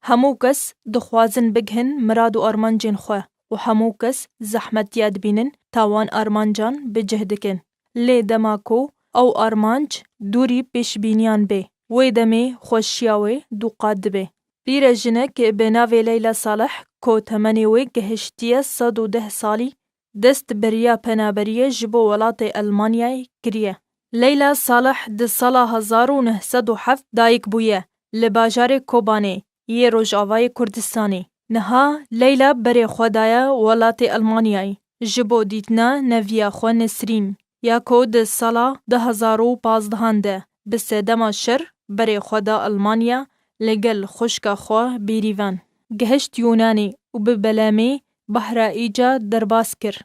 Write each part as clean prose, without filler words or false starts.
همو کس دخوازن بگهن مراد و آرمانجین خواه و همو کس زحمتیاد بینن تاوان آرمانجان بجهدکن. لی دماکو او آرمانج دوری پیش بینیان بی. وی دمی خوشیاوی دو قاد بی. بیر جنک بناوی لیلا صالح کو تمنی وی گهشتیه 110 سالی دست بریا پنابریه جبو ولات المانیای کریه. لیلا صالح ده سالا 1907 دایک بویه لباجار کوبانه یه روجاوای کردستانی. نها لیلا بری خدایا ولات المانیای جبو دیتنا نویا خو نسرین یا کو ده سالا 2015 ده بسیدما شر بری خدا المانیا لگل خشکا خو بیریوان. گهشت یونانی و ببلامی بحرا ایجا درباس کر.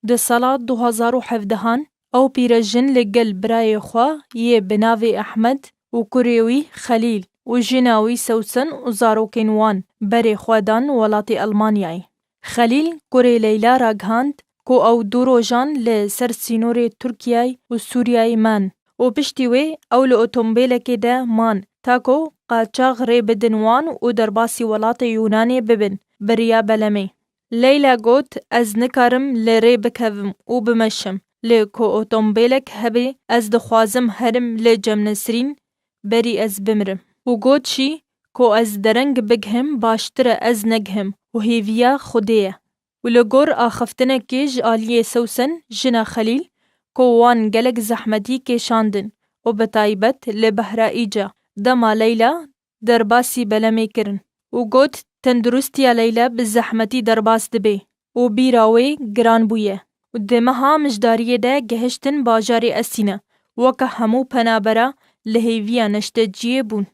ده سالا 2017 او پیرجن لگل برای خو یه بناوی احمد و کوریوی خلیل و جناوی سوسن و زاروکین وان بری خودان ولات المانیای. خلیل کوری لیلا را گهاند کو او دوروجان لسر سینور ترکیای و سوریای من و پشتیوی او لأوتومبیلکی ده من تاکو قاچاغ ری بدنوان و درباسی ولات یونانی ببن بریا بلمی. لیلا گوت از نکارم لری بکوم و بمشم لی کو اوتومبیلک هبی از دخوازم هرم لی جم نسرین بری از بمرم و گوت چی کو از درنگ بگهم باشتر از نگهم و هیویا خودیه و لگور آخفتنه کیج آلیه سوسن جنا خلیل کو وان گلک زحمتی که شاندن و بتایبت لبهرا ایجا دما لیلا درباسی بلمی کرن و گوت تندرستیا لیلا بزحمتی درباس دبی و بیراوی گران بویه و دمها مجداریه ده گهشتن باجاری اسینه وکه همو پنابرا لحیویا نشتجیه بون.